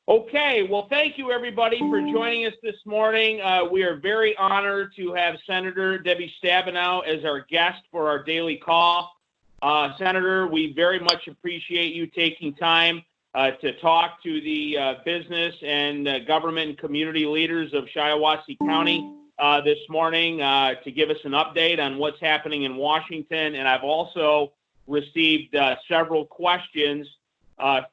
Okay, well, thank you, everybody, for joining us this morning. We are very honored to have Senator Debbie Stabenow as our guest for our daily call. Senator, we very much appreciate you taking time to talk to the business and government and community leaders of Shiawassee County this morning to give us an update on what's happening in Washington. And I've also received several questions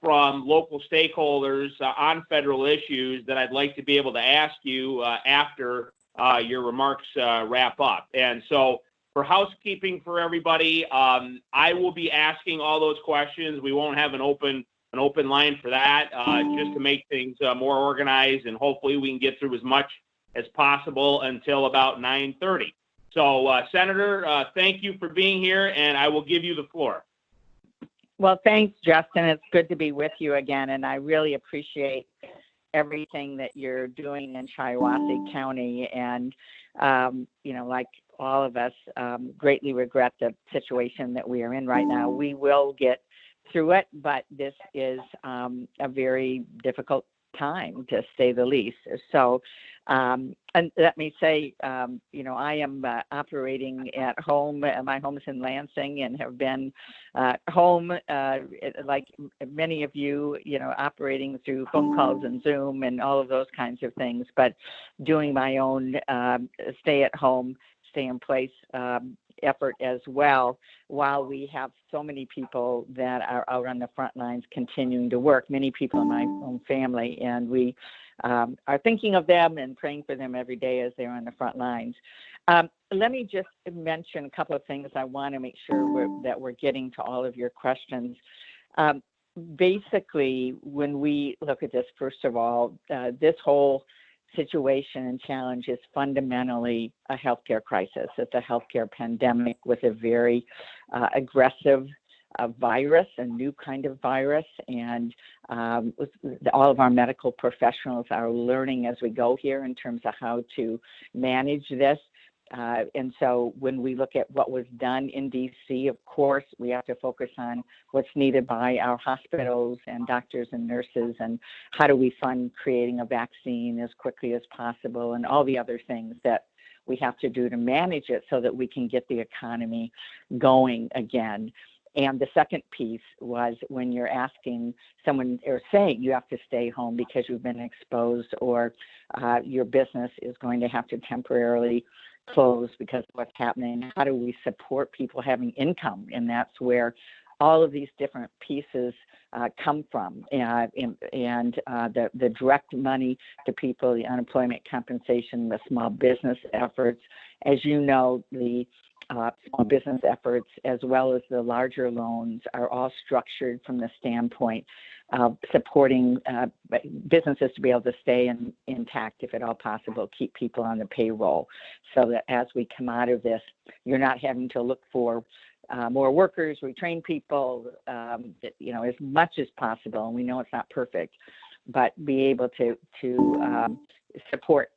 from local stakeholders on federal issues that I'd like to be able to ask you after your remarks wrap up. And so for housekeeping for everybody, I will be asking all those questions. We won't have an open line for that, just to make things more organized, and hopefully we can get through as much as possible until about 9:30. So, Senator, thank you for being here, and I will give you the floor. Well, thanks, Justin. It's good to be with you again, and I really appreciate everything that you're doing in Shiawassee County. And, like all of us, greatly regret the situation that we are in right now. We will get through it, but this is a very difficult time, to say the least. So, and let me say, I am operating at home. My home is in Lansing, and have been home, like many of you, operating through phone calls and Zoom and all of those kinds of things, but doing my own stay at home, stay in place effort as well, while we have so many people that are out on the front lines continuing to work, many people in my own family, and we are thinking of them and praying for them every day as they're on the front lines. Let me just mention a couple of things. I want to make sure that we're getting to all of your questions. Basically, when we look at this, first of all, this whole situation and challenge is fundamentally a healthcare crisis. It's a healthcare pandemic with a very aggressive virus, a new kind of virus, and all of our medical professionals are learning as we go here in terms of how to manage this. And so when we look at what was done in D.C., of course, we have to focus on what's needed by our hospitals and doctors and nurses, and how do we fund creating a vaccine as quickly as possible, and all the other things that we have to do to manage it so that we can get the economy going again. And the second piece was when you're asking someone or saying you have to stay home because you've been exposed, or your business is going to have to temporarily close because of what's happening. How do we support people having income? And that's where all of these different pieces come from, and the direct money to people, the unemployment compensation, the small business efforts. As you know, the small business efforts, as well as the larger loans, are all structured from the standpoint of supporting businesses to be able to stay intact, if at all possible, keep people on the payroll, so that as we come out of this, you're not having to look for more workers, retrain people, as much as possible. And we know it's not perfect, but be able to support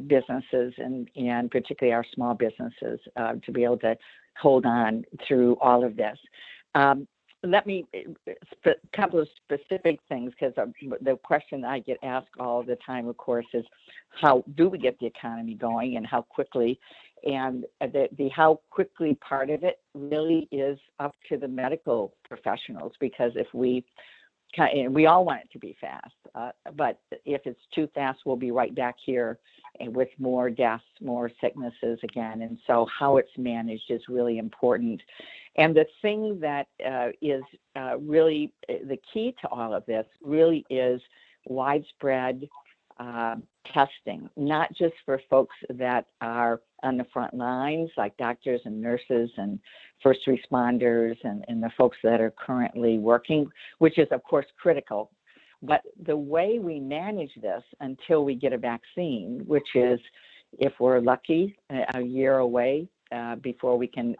businesses and particularly our small businesses to be able to hold on through all of this. Let me, a couple of specific things, because the question I get asked all the time, of course, is how do we get the economy going and how quickly? And the how quickly part of it really is up to the medical professionals, because if we all want it to be fast, but if it's too fast, we'll be right back here with more deaths, more sicknesses again. And so how it's managed is really important. And the thing that is really the key to all of this really is widespread testing, not just for folks that are on the front lines, like doctors and nurses and first responders and the folks that are currently working, which is, of course, critical. But the way we manage this until we get a vaccine, which is, if we're lucky, a year away before we can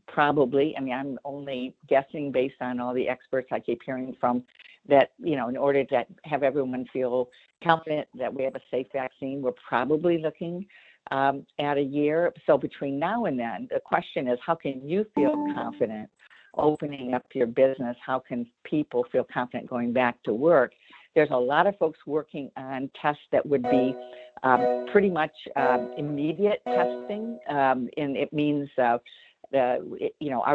probably, I'm only guessing based on all the experts I keep hearing from, that, in order to have everyone feel confident that we have a safe vaccine, we're probably looking at a year. So between now and then, the question is, how can you feel confident opening up your business? How can people feel confident going back to work? There's a lot of folks working on tests that would be pretty much immediate testing, and it means our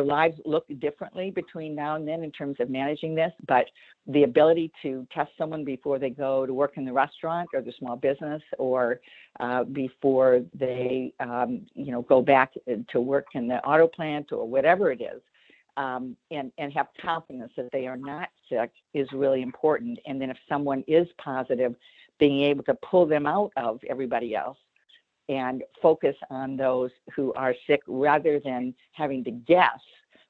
lives look differently between now and then in terms of managing this, but the ability to test someone before they go to work in the restaurant or the small business, or before they go back to work in the auto plant or whatever it is, and have confidence that they are not sick is really important. And then if someone is positive, being able to pull them out of everybody else and focus on those who are sick rather than having to guess.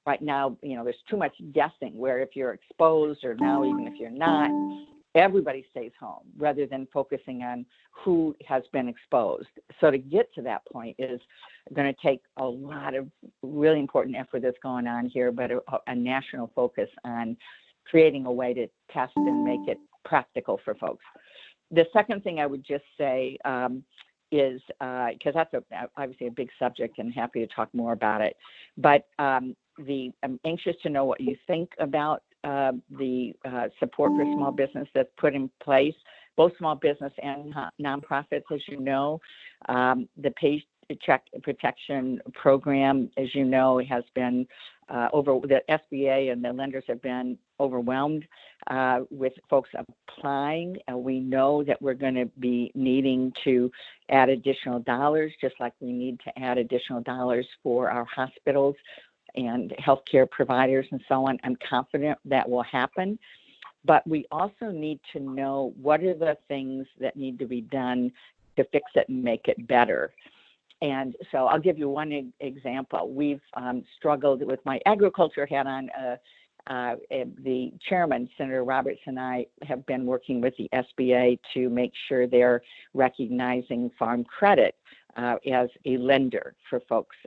Right now, there's too much guessing, where if you're exposed, or now even if you're not, everybody stays home rather than focusing on who has been exposed. So to get to that point is going to take a lot of really important effort that's going on here, but a national focus on creating a way to test and make it practical for folks. The second thing I would just say is, because that's obviously a big subject and happy to talk more about it, but I'm anxious to know what you think about the support for small business that's put in place, both small business and nonprofits. As you know, the Paycheck Protection Program, as you know, has been the SBA and the lenders have been overwhelmed with folks applying. We know that we're going to be needing to add additional dollars, just like we need to add additional dollars for our hospitals and healthcare providers and so on. I'm confident that will happen. But we also need to know what are the things that need to be done to fix it and make it better. And so I'll give you one example. We've struggled with my agriculture hat on. The chairman, Senator Roberts, and I have been working with the SBA to make sure they're recognizing farm credit as a lender for folks,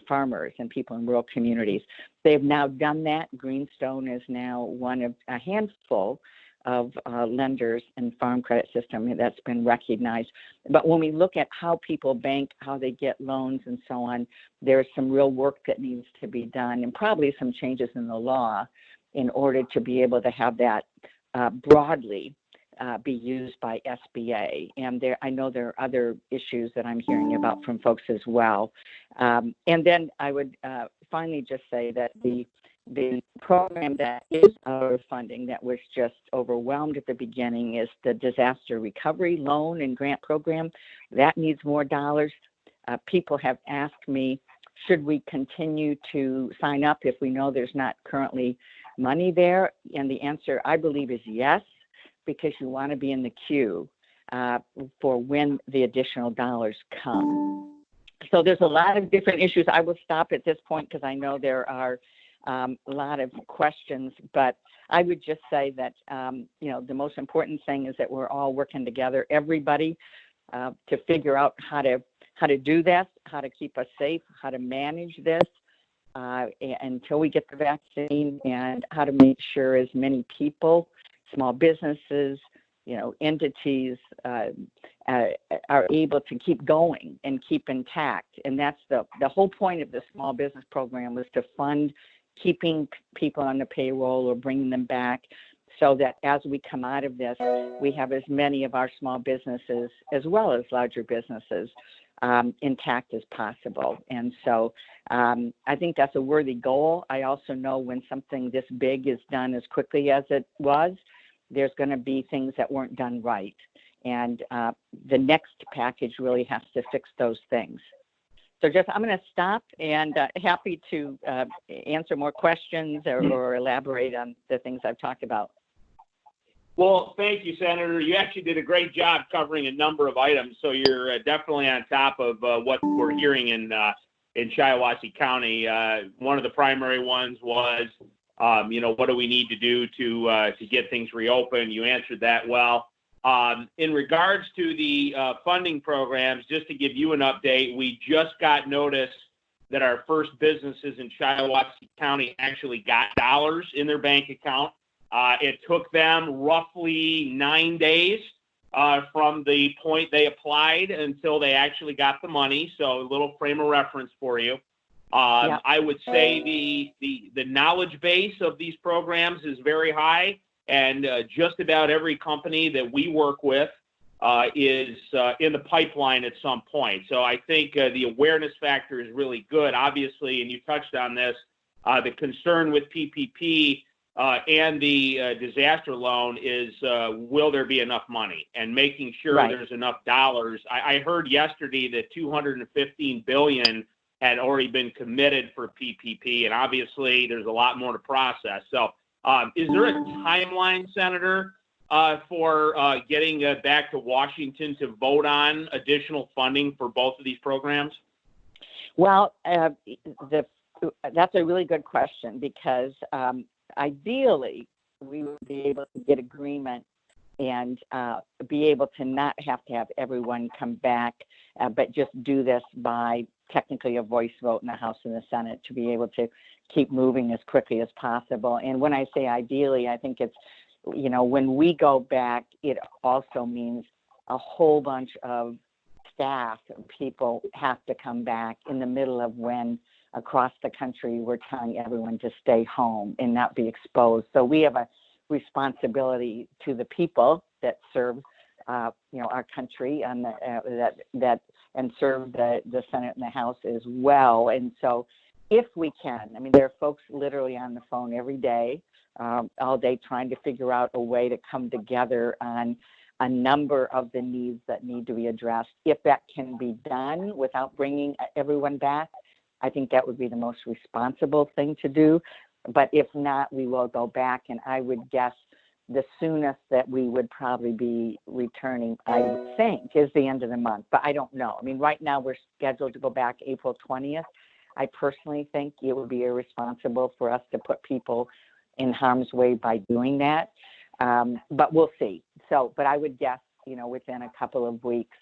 farmers and people in rural communities. They've now done that. Greenstone is now one of a handful of lenders and farm credit system that's been recognized. But when we look at how people bank, how they get loans and so on, there's some real work that needs to be done, and probably some changes in the law in order to be able to have that broadly be used by SBA. And I know there are other issues that I'm hearing about from folks as well. And then I would finally just say that the program that is out of funding that was just overwhelmed at the beginning is the Disaster Recovery Loan and Grant Program. That needs more dollars. People have asked me, should we continue to sign up if we know there's not currently money there? And the answer, I believe, is yes, because you want to be in the queue for when the additional dollars come. So there's a lot of different issues. I will stop at this point because I know there are a lot of questions, but I would just say that, the most important thing is that we're all working together, everybody, to figure out how to do this, how to keep us safe, how to manage this until we get the vaccine, and how to make sure as many people, small businesses, entities are able to keep going and keep intact. And that's the whole point of the small business program, was to fund keeping people on the payroll or bringing them back, so that as we come out of this, we have as many of our small businesses as well as larger businesses intact as possible. And so I think that's a worthy goal. I also know when something this big is done as quickly as it was, there's going to be things that weren't done right. And the next package really has to fix those things. So I'm going to stop, and happy to answer more questions or elaborate on the things I've talked about. Well, thank you, Senator. You actually did a great job covering a number of items, so you're definitely on top of what we're hearing in Shiawassee County. One of the primary ones was, what do we need to do to get things reopened? You answered that well. In regards to the funding programs, just to give you an update, we just got notice that our first businesses in Shiawassee County actually got dollars in their bank account. It took them roughly 9 days from the point they applied until they actually got the money. So a little frame of reference for you. I would say the knowledge base of these programs is very high. and just about every company that we work with is in the pipeline at some point. So I think the awareness factor is really good. Obviously, and you touched on this, the concern with PPP and the disaster loan is will there be enough money, and making sure there's enough dollars. I heard yesterday that $215 billion had already been committed for PPP, and obviously there's a lot more to process. So is there a timeline, Senator, for getting back to Washington to vote on additional funding for both of these programs? Well, that's a really good question, because ideally we would be able to get agreement and be able to not have to have everyone come back, but just do this by technically a voice vote in the House and the Senate to be able to keep moving as quickly as possible. And when I say ideally, I think it's, when we go back, it also means a whole bunch of staff and people have to come back in the middle of when across the country we're telling everyone to stay home and not be exposed. So we have a responsibility to the people that serve our country and that and serve the Senate and the House as well. And so if we can, there are folks literally on the phone every day, all day, trying to figure out a way to come together on a number of the needs that need to be addressed. If that can be done without bringing everyone back, I think that would be the most responsible thing to do. But if not, we will go back, and I would guess the soonest that we would probably be returning, I would think, is the end of the month. But I don't know. Right now we're scheduled to go back April 20th. I personally think it would be irresponsible for us to put people in harm's way by doing that. But we'll see. But I would guess, within a couple of weeks,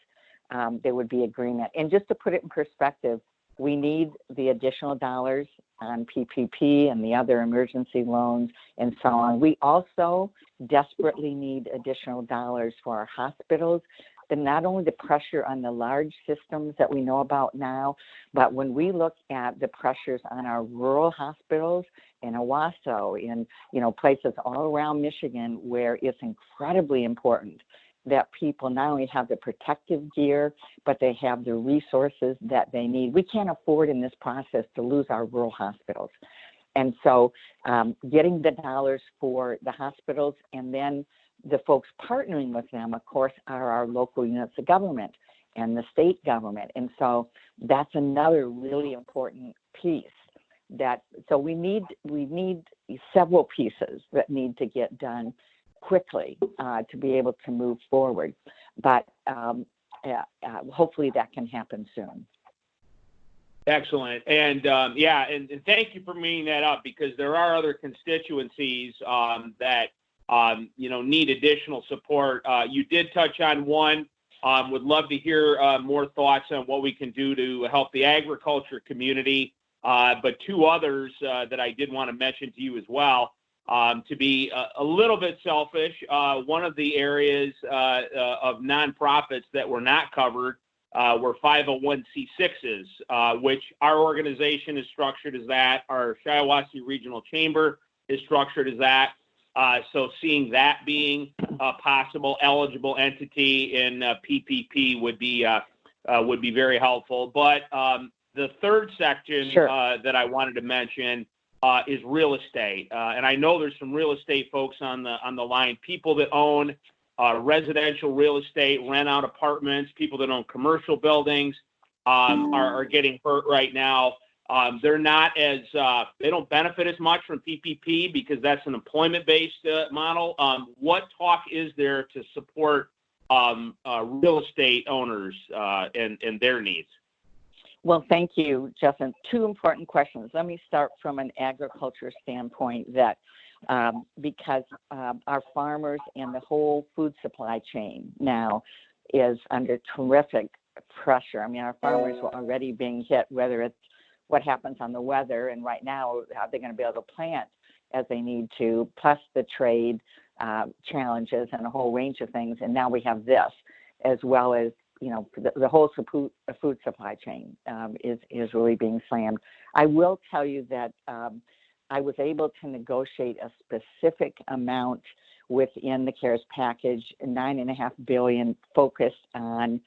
there would be agreement. And just to put it in perspective, we need the additional dollars on PPP and the other emergency loans and so on. We also desperately need additional dollars for our hospitals, and not only the pressure on the large systems that we know about now, but when we look at the pressures on our rural hospitals in Shiawassee, in places all around Michigan, where it's incredibly important that people not only have the protective gear, but they have the resources that they need. We can't afford in this process to lose our rural hospitals. And so getting the dollars for the hospitals, and then the folks partnering with them, of course, are our local units of government and the state government. And so that's another really important piece. So we need several pieces that need to get done quickly to be able to move forward. But hopefully that can happen soon. Excellent. And and thank you for bringing that up, because there are other constituencies that need additional support. You did touch on one. Would love to hear more thoughts on what we can do to help the agriculture community. But two others that I did want to mention to you as well. To be a little bit selfish, one of the areas of nonprofits that were not covered were 501c6s, which our organization is structured as that. Our Shiawassee Regional Chamber is structured as that. So seeing that being a possible eligible entity in PPP would be very helpful. But the third section that I wanted to mention is real estate, and I know there's some real estate folks on the line. People that own residential real estate, rent out apartments, people that own commercial buildings are getting hurt right now. They're not as they don't benefit as much from PPP because that's an employment-based model. What talk is there to support real estate owners and their needs? Well, thank you, Justin. Two important questions. Let me start from an agriculture standpoint, that because our farmers and the whole food supply chain now is under terrific pressure. Our farmers were already being hit, whether it's what happens on the weather, and right now, how they're going to be able to plant as they need to, plus the trade challenges and a whole range of things. And now we have this, as well as the whole food supply chain is really being slammed. I will tell you that I was able to negotiate a specific amount within the CARES package, $9.5 billion focused on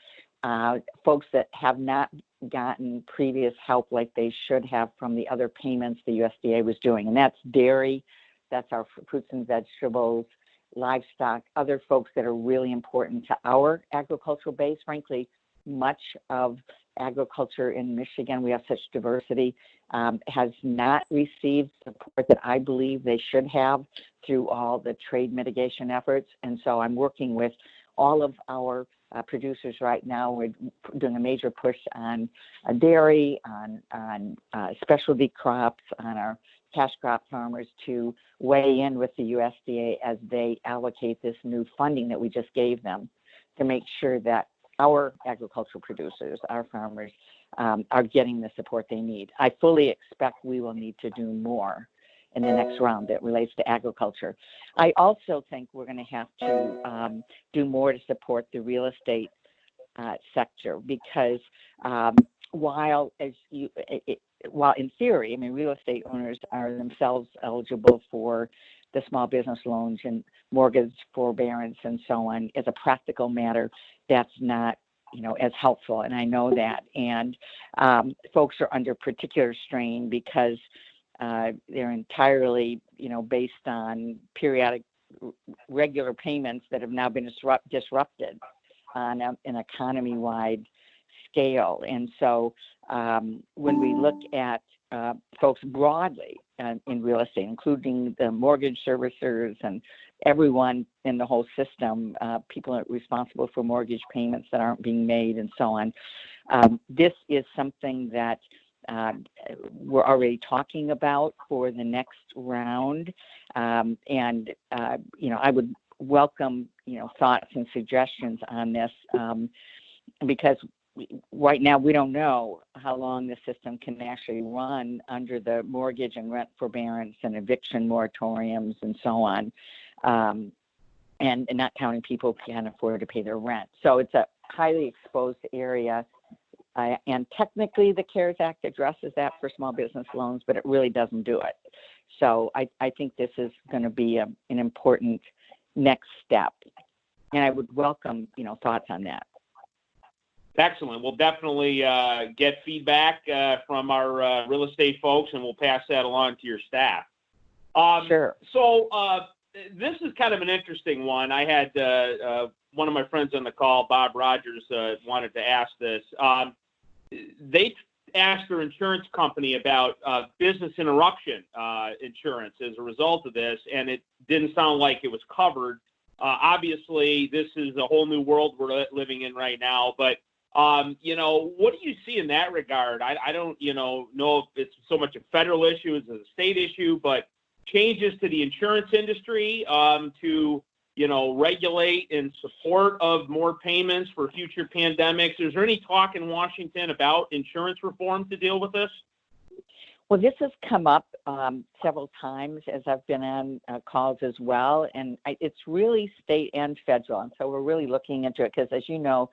folks that have not gotten previous help like they should have from the other payments the USDA was doing. And that's dairy, that's our fruits and vegetables, livestock, other folks that are really important to our agricultural base. Frankly, much of agriculture in Michigan, we have such diversity, has not received support that I believe they should have through all the trade mitigation efforts. And so I'm working with all of our producers right now. We're doing a major push on dairy, on specialty crops, on our cash crop farmers to weigh in with the USDA as they allocate this new funding that we just gave them to make sure that our agricultural producers, our farmers, are getting the support they need. I fully expect we will need to do more in the next round that relates to agriculture. I also think we're going to have to do more to support the real estate sector because while in theory, I mean, real estate owners are themselves eligible for the small business loans and mortgage forbearance and so on, as a practical matter, that's not, as helpful. And I know that. And folks are under particular strain because they're entirely, based on periodic regular payments that have now been disrupted on an economy-wide scale. And so when we look at folks broadly in real estate, including the mortgage servicers and everyone in the whole system, people are responsible for mortgage payments that aren't being made and so on. This is something that we're already talking about for the next round. And I would welcome, thoughts and suggestions on this because right now we don't know how long the system can actually run under the mortgage and rent forbearance and eviction moratoriums and so on. And not counting people who can't afford to pay their rent. So it's a highly exposed area. And technically the CARES Act addresses that for small business loans, but it really doesn't do it. So I think this is going to be an important next step. And I would welcome, thoughts on that. Excellent. We'll definitely get feedback from our real estate folks, and we'll pass that along to your staff. Sure. So this is kind of an interesting one. I had one of my friends on the call, Bob Rogers, wanted to ask this. They asked their insurance company about business interruption insurance as a result of this, and it didn't sound like it was covered. Obviously, this is a whole new world we're living in right now, but what do you see in that regard? I don't, know if it's so much a federal issue as a state issue, but changes to the insurance industry to, regulate in support of more payments for future pandemics. Is there any talk in Washington about insurance reform to deal with this? Well, this has come up several times as I've been on calls as well, and it's really state and federal, and so we're really looking into it because, as you know,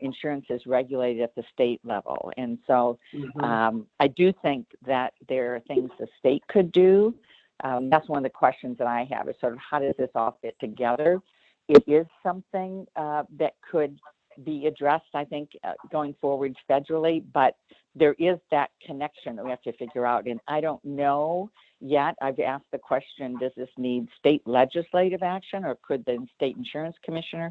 insurance is regulated at the state level, and so I do think that there are things the state could do. That's one of the questions that I have is sort of how does this all fit together? It is something that could be addressed, I think, going forward federally, but there is that connection that we have to figure out. And I don't know yet. I've asked the question, does this need state legislative action or could the state insurance commissioner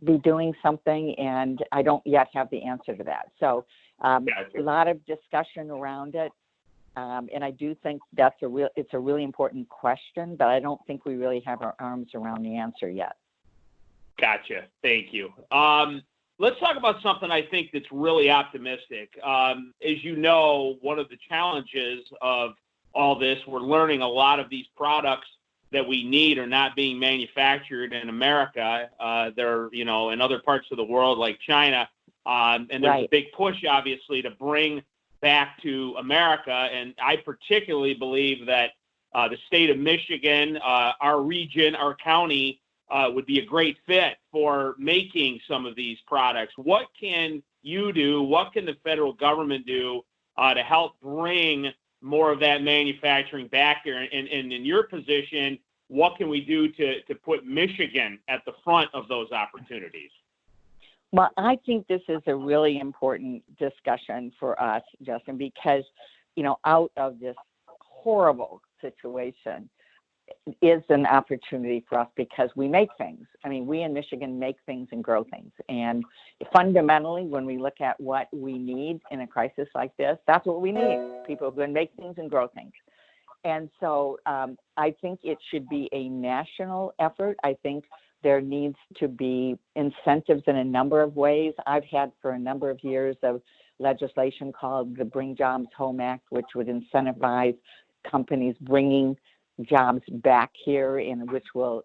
be doing something? And I don't yet have the answer to that. So a lot of discussion around it. And I do think it's a really important question, but I don't think we really have our arms around the answer yet. Gotcha. Thank you. Let's talk about something I think that's really optimistic. As you know, one of the challenges of all this, we're learning a lot of these products that we need are not being manufactured in America. They're, in other parts of the world like China. And there's a big push, obviously, to bring back to America. And I particularly believe that the state of Michigan, our region, our county, would be a great fit for making some of these products. What can you do? What can the federal government do to help bring more of that manufacturing back here? And in your position, what can we do to put Michigan at the front of those opportunities? Well, I think this is a really important discussion for us, Justin, because, out of this horrible situation is an opportunity for us because we make things. I mean, we in Michigan make things and grow things. And fundamentally, when we look at what we need in a crisis like this, that's what we need. People who can make things and grow things. And so I think it should be a national effort. I think there needs to be incentives in a number of ways. I've had for a number of years of legislation called the Bring Jobs Home Act, which would incentivize companies bringing jobs back here, and which will,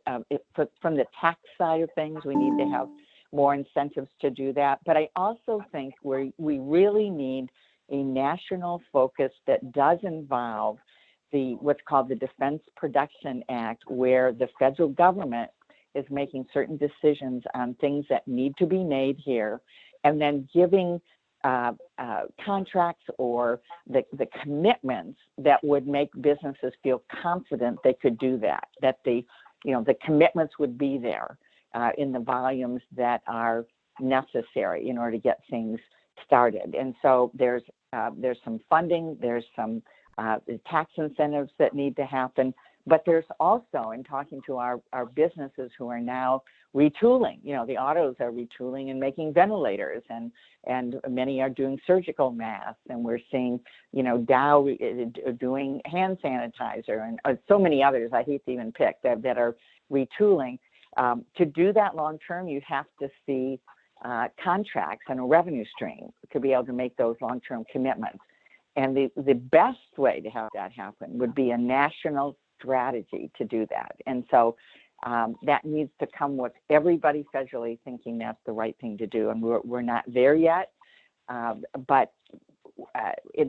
from the tax side of things, we need to have more incentives to do that. But I also think we really need a national focus that does involve what's called the Defense Production Act, where the federal government is making certain decisions on things that need to be made here, and then giving contracts or the commitments that would make businesses feel confident they could do that the commitments would be there in the volumes that are necessary in order to get things started. And so there's some funding, there's some tax incentives that need to happen, but there's also, in talking to our businesses who are now retooling, the autos are retooling and making ventilators, and many are doing surgical masks, and we're seeing, Dow doing hand sanitizer, and so many others I hate to even pick that are retooling. To do that long term, you have to see contracts and a revenue stream to be able to make those long term commitments. And the best way to have that happen would be a national strategy to do that. And so that needs to come with everybody federally thinking that's the right thing to do. And we're not there yet, but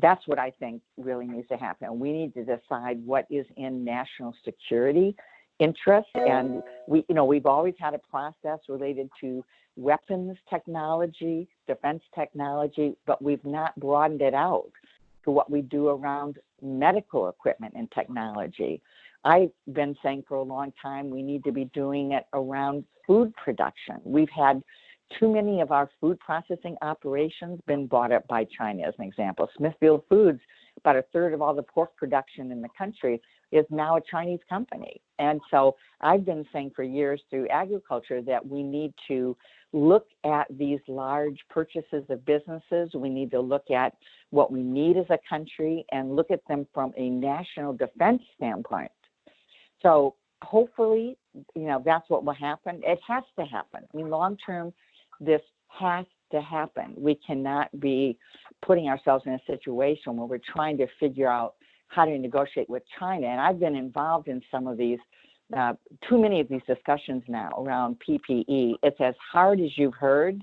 that's what I think really needs to happen. We need to decide what is in national security interest. And we've always had a process related to weapons technology, defense technology, but we've not broadened it out to what we do around medical equipment and technology. I've been saying for a long time we need to be doing it around food production. We've had too many of our food processing operations been bought up by China, as an example. Smithfield Foods, about a third of all the pork production in the country, is now a Chinese company. And so I've been saying for years through agriculture that we need to look at these large purchases of businesses. We need to look at what we need as a country and look at them from a national defense standpoint. So hopefully, that's what will happen. It has to happen. I mean, long term, this has to happen. We cannot be putting ourselves in a situation where we're trying to figure out how to negotiate with China. And I've been involved in some of these, too many of these discussions now around PPE. It's as hard as you've heard.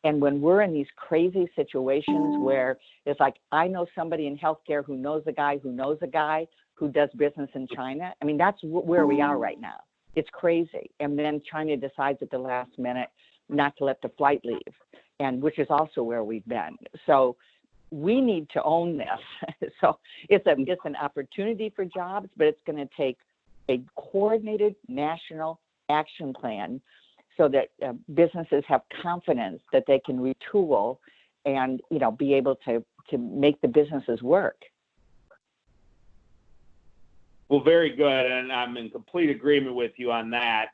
And when we're in these crazy situations where it's like, I know somebody in healthcare who knows a guy who knows a guy who does business in China. I mean, that's where we are right now. It's crazy. And then China decides at the last minute not to let the flight leave, and which is also where we've been. So we need to own this. So it's an opportunity for jobs, but it's going to take a coordinated national action plan so that businesses have confidence that they can retool and be able to make the businesses work. Well, very good, and I'm in complete agreement with you on that.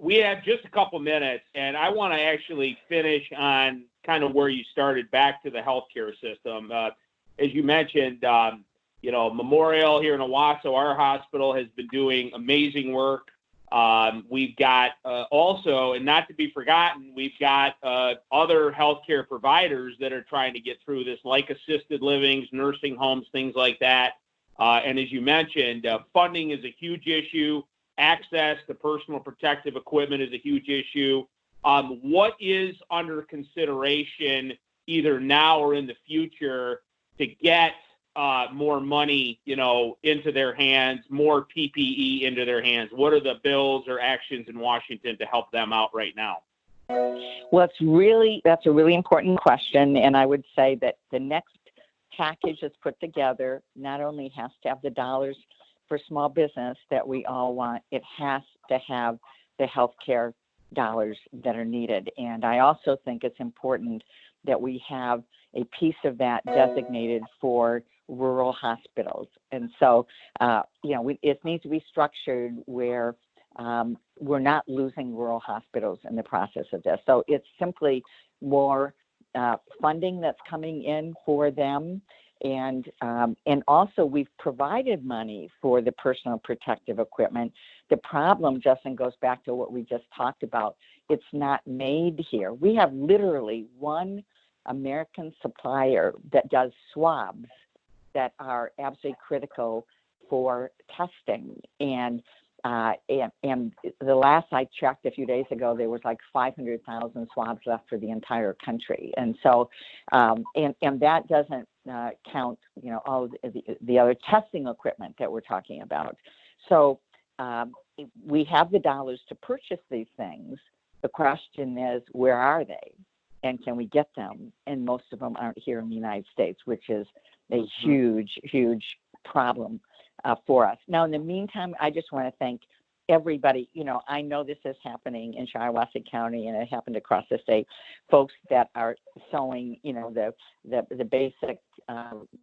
We have just a couple minutes, and I want to actually finish on kind of where you started, back to the healthcare system. As you mentioned, Memorial here in Owasso, our hospital, has been doing amazing work. We've got also, and not to be forgotten, we've got other healthcare providers that are trying to get through this, like assisted livings, nursing homes, things like that. And as you mentioned, funding is a huge issue. Access to personal protective equipment is a huge issue. What is under consideration either now or in the future to get more money, into their hands, more PPE into their hands? What are the bills or actions in Washington to help them out right now? Well, that's a really important question. And I would say that the next package that's put together not only has to have the dollars for small business that we all want, it has to have the healthcare dollars that are needed. And I also think it's important that we have a piece of that designated for rural hospitals. And so, it needs to be structured where we're not losing rural hospitals in the process of this. So it's simply more funding that's coming in for them. And also we've provided money for the personal protective equipment. The problem, Justin, goes back to what we just talked about. It's not made here. We have literally one American supplier that does swabs that are absolutely critical for testing. And the last I checked a few days ago, there was like 500,000 swabs left for the entire country. And so, and that doesn't count, all the other testing equipment that we're talking about. So we have the dollars to purchase these things. The question is, where are they? And can we get them? And most of them aren't here in the United States, which is a huge, huge problem for us. Now, in the meantime, I just want to thank everybody. I know this is happening in Shiawassee County, and it happened across the state. Folks that are sewing, the basic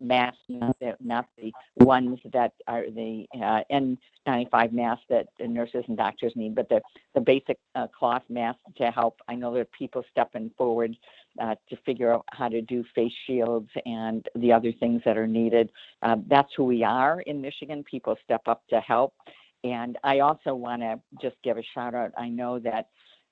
masks, not the ones that are the N95 masks that the nurses and doctors need, but the basic cloth masks to help. I know there are people stepping forward to figure out how to do face shields and the other things that are needed. That's who we are in Michigan. People step up to help. And I also want to just give a shout out. I know that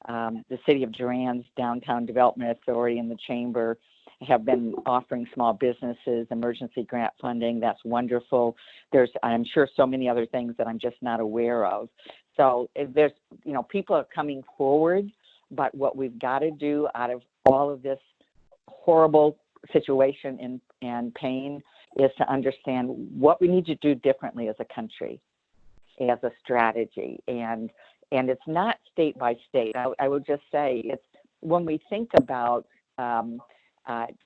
the City of Durand's Downtown Development Authority and the Chamber have been offering small businesses emergency grant funding. That's wonderful. There's, I'm sure, so many other things that I'm just not aware of. So there's, people are coming forward, but what we've got to do out of all of this horrible situation and pain is to understand what we need to do differently as a country, as a strategy. And it's not state by state. I would just say it's when we think about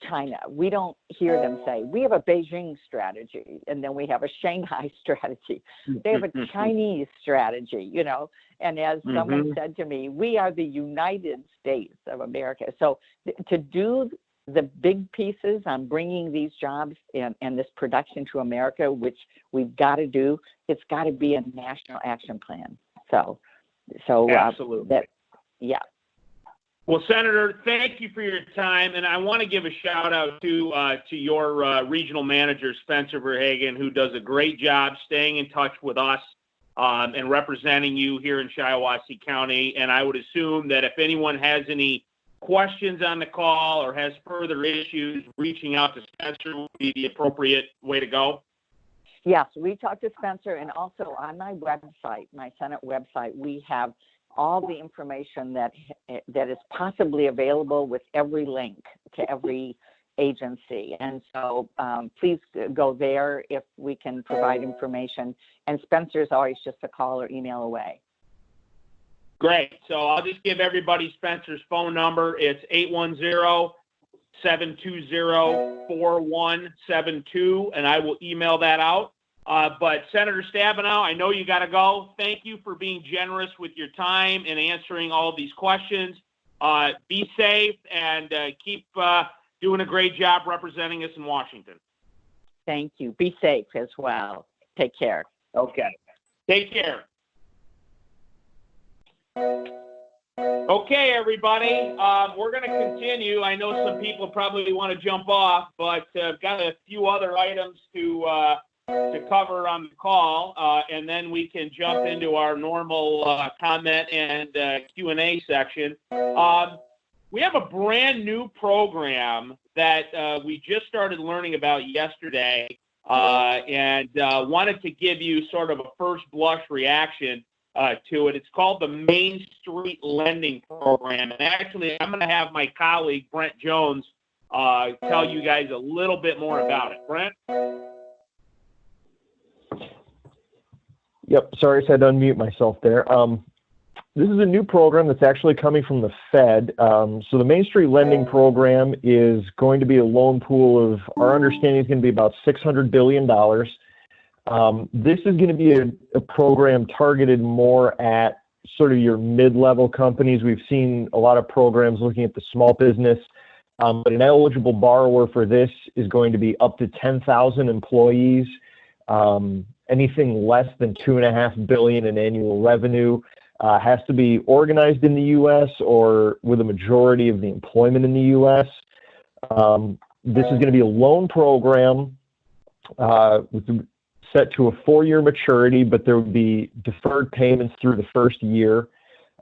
China, we don't hear them say, we have a Beijing strategy, and then we have a Shanghai strategy. They have a Chinese strategy, and as someone said to me, we are the United States of America. So to do the big pieces on bringing these jobs and this production to America, which we've got to do, it's got to be a national action plan. So absolutely. Yeah. Well, Senator, thank you for your time, and I want to give a shout out to your regional manager, Spencer Verhagen, who does a great job staying in touch with us and representing you here in Shiawassee County. And I would assume that if anyone has any questions on the call or has further issues, reaching out to Spencer would be the appropriate way to go. Yes, we talked to Spencer, and also on my website, my Senate website, we have all the information that is possibly available with every link to every agency. And so please go there if we can provide information. And Spencer's always just a call or email away. Great. So I'll just give everybody Spencer's phone number. It's 810-720-4172, and I will email that out. But Senator Stabenow, I know you got to go. Thank you for being generous with your time and answering all of these questions. Be safe and keep doing a great job representing us in Washington. Thank you. Be safe as well. Take care. Okay. Take care. Okay, everybody. We're going to continue. I know some people probably want to jump off, but I've got a few other items to cover on the call, and then we can jump into our normal comment and Q&A section. We have a brand new program that we just started learning about yesterday, and wanted to give you sort of a first blush reaction to it. It's called the Main Street Lending Program. And actually, I'm going to have my colleague, Brent Jones, tell you guys a little bit more about it. Brent? Yep, sorry, I had to unmute myself there. This is a new program that's actually coming from the Fed. So the Main Street Lending Program is going to be a loan pool of, our understanding is going to be about $600 billion. This is going to be a program targeted more at sort of your mid-level companies. We've seen a lot of programs looking at the small business, but an eligible borrower for this is going to be up to 10,000 employees. Anything less than $2.5 billion in annual revenue has to be organized in the U.S. or with a majority of the employment in the U.S. This is going to be a loan program set to a 4-year maturity, but there would be deferred payments through the first year.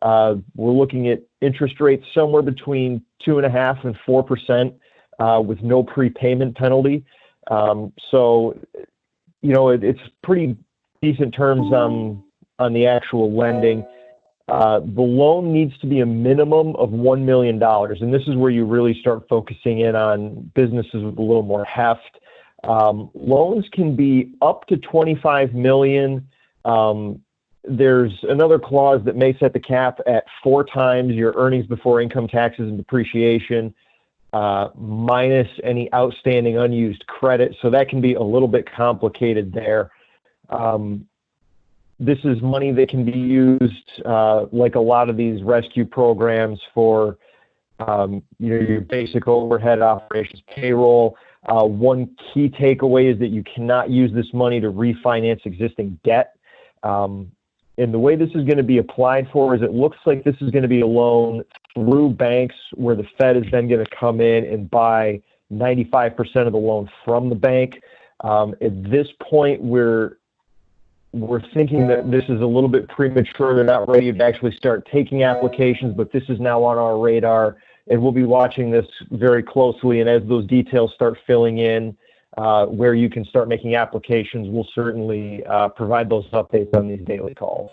We're looking at interest rates somewhere between 2.5% and 4% with no prepayment penalty. So, you know, it's pretty decent terms on the actual lending. The loan needs to be a minimum of $1 million, and this is where you really start focusing in on businesses with a little more heft. Loans can be up to $25 million. There's another clause that may set the cap at 4 times your earnings before income taxes and depreciation, minus any outstanding unused credit. So that can be a little bit complicated there. This is money that can be used, like a lot of these rescue programs, for your basic overhead operations, payroll. One key takeaway is that you cannot use this money to refinance existing debt. And the way this is going to be applied for is it looks like this is going to be a loan through banks where the Fed is then going to come in and buy 95% of the loan from the bank. At this point, we're thinking that this is a little bit premature. They're not ready to actually start taking applications, but this is now on our radar, and we'll be watching this very closely. And as those details start filling in, where you can start making applications, we'll certainly provide those updates on these daily calls.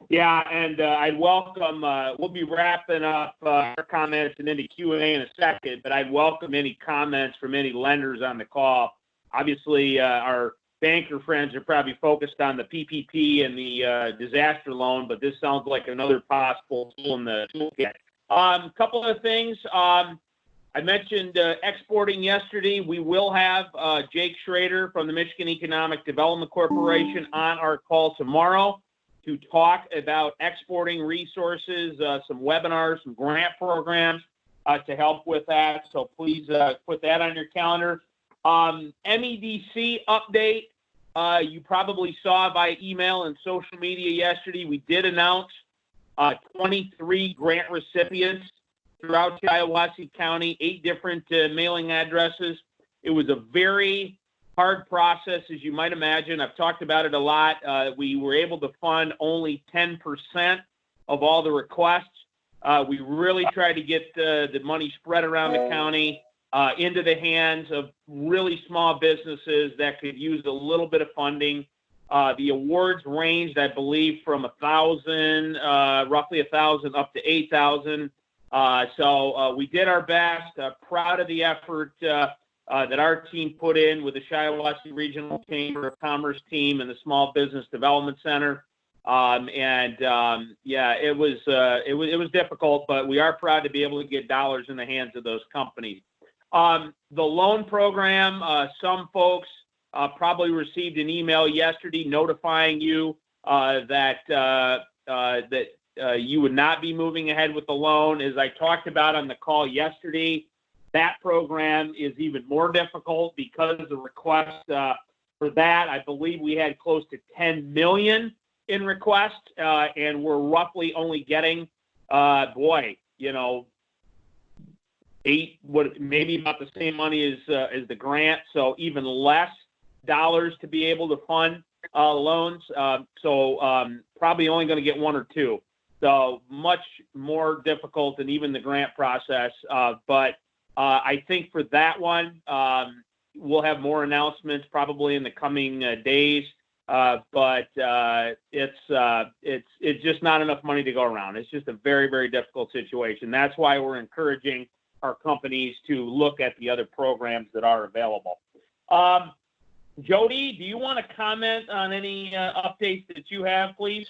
Yeah, and I'd welcome, we'll be wrapping up our comments and into Q&A in a second, but I'd welcome any comments from any lenders on the call. Obviously, our banker friends are probably focused on the PPP and the disaster loan, but this sounds like another possible tool in the toolkit. Couple of things. I mentioned exporting yesterday. We will have Jake Schrader from the Michigan Economic Development Corporation on our call tomorrow to talk about exporting resources, some webinars, some grant programs to help with that. So please put that on your calendar. MEDC update. You probably saw by email and social media yesterday, we did announce 23 grant recipients throughout Shiawassee County, 8 different mailing addresses. It was a very hard process, as you might imagine. I've talked about it a lot. We were able to fund only 10% of all the requests. We really tried to get the money spread around the county into the hands of really small businesses that could use a little bit of funding. The awards ranged, I believe, from roughly 1,000 up to 8,000. So we did our best. Proud of the effort that our team put in with the Shiawassee Regional Chamber of Commerce team and the Small Business Development Center. Yeah, it was difficult, but we are proud to be able to get dollars in the hands of those companies. The loan program, some folks probably received an email yesterday notifying you that you would not be moving ahead with the loan. As I talked about on the call yesterday, that program is even more difficult because of the request for that. I believe we had close to 10 million in requests, and we're roughly only getting, maybe about the same money as the grant, so even less dollars to be able to fund loans. So probably only going to get 1 or 2. So much more difficult than even the grant process. But I think for that one, we'll have more announcements probably in the coming days. But it's just not enough money to go around. It's just a very, very difficult situation. That's why we're encouraging our companies to look at the other programs that are available. Jody, do you want to comment on any updates that you have, please?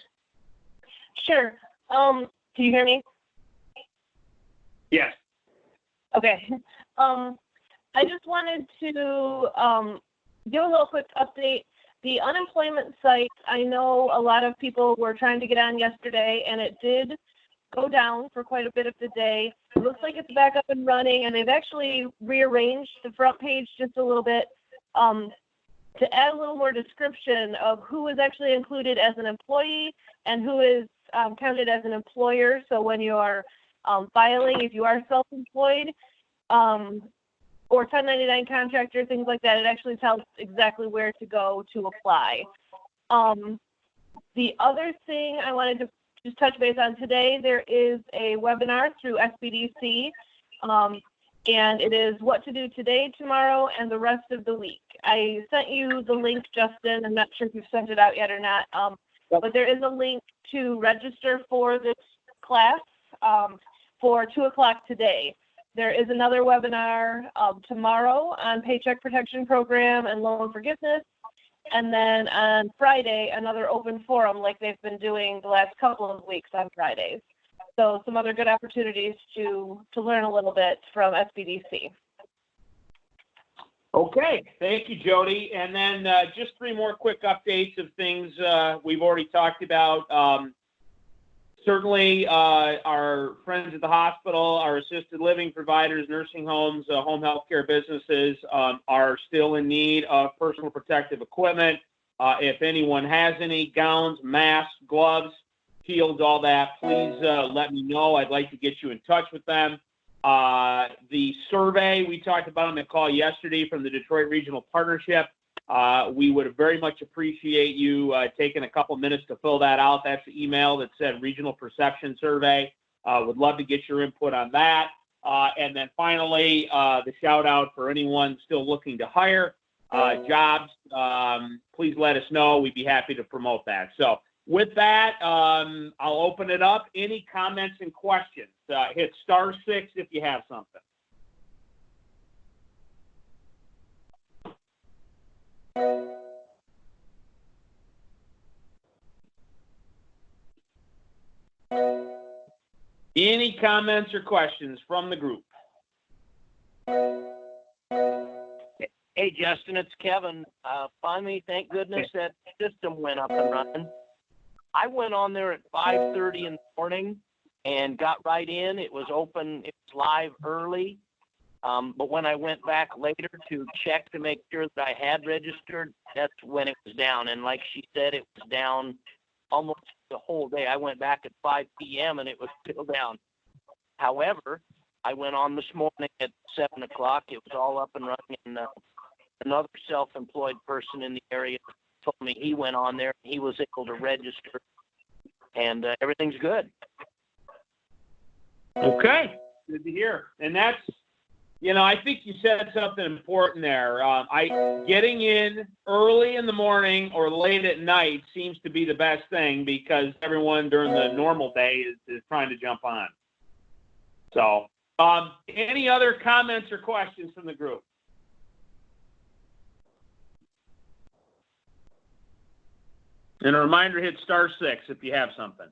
Sure. Can you hear me? Yes. Okay. I just wanted to give a little quick update. The unemployment site, I know a lot of people were trying to get on yesterday, and it did go down for quite a bit of the day. It looks like it's back up and running, and they've actually rearranged the front page just a little bit to add a little more description of who is actually included as an employee and who is counted as an employer. So when you are filing, if you are self-employed or 1099 contractor, things like that, it actually tells exactly where to go to apply. The other thing I wanted to just touch base on today, there is a webinar through SBDC, and it is what to do today, tomorrow, and the rest of the week. I sent you the link, Justin. I'm not sure if you've sent it out yet or not, but there is a link to register for this class for 2 o'clock today. There is another webinar tomorrow on Paycheck Protection Program and loan forgiveness. And then on Friday, another open forum like they've been doing the last couple of weeks on Fridays. So some other good opportunities to learn a little bit from SBDC. Okay, thank you, Jody. And then just 3 more quick updates of things we've already talked about. Certainly, our friends at the hospital, our assisted living providers, nursing homes, home health care businesses are still in need of personal protective equipment. If anyone has any gowns, masks, gloves, shields, all that, please let me know. I'd like to get you in touch with them. The survey we talked about on the call yesterday from the Detroit Regional Partnership, we would very much appreciate you taking a couple minutes to fill that out. That's the email that said Regional Perception Survey. Would love to get your input on that. And then finally, the shout out for anyone still looking to hire jobs. Please let us know. We'd be happy to promote that. So with that, I'll open it up. Any comments and questions? Hit *6 if you have something. Any comments or questions from the group? Hey, Justin, it's Kevin. Finally, thank goodness that system went up and running. I went on there at 5:30 in the morning and got right in. It was open. It was live early. But when I went back later to check to make sure that I had registered, that's when it was down. And like she said, it was down almost the whole day. I went back at 5 p.m. and it was still down. However, I went on this morning at 7 o'clock. It was all up and running. And another self-employed person in the area told me he went on there and he was able to register. And everything's good. Okay. Good to hear. And that's, I think you said something important there. Getting in early in the morning or late at night seems to be the best thing because everyone during the normal day is trying to jump on. So, any other comments or questions from the group? And a reminder, hit *6 if you have something.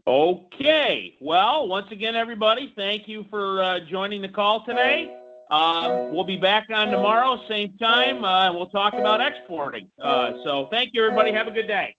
Okay. Well, once again, everybody, thank you for joining the call today. We'll be back on tomorrow, same time, and we'll talk about exporting. So thank you, everybody. Have a good day.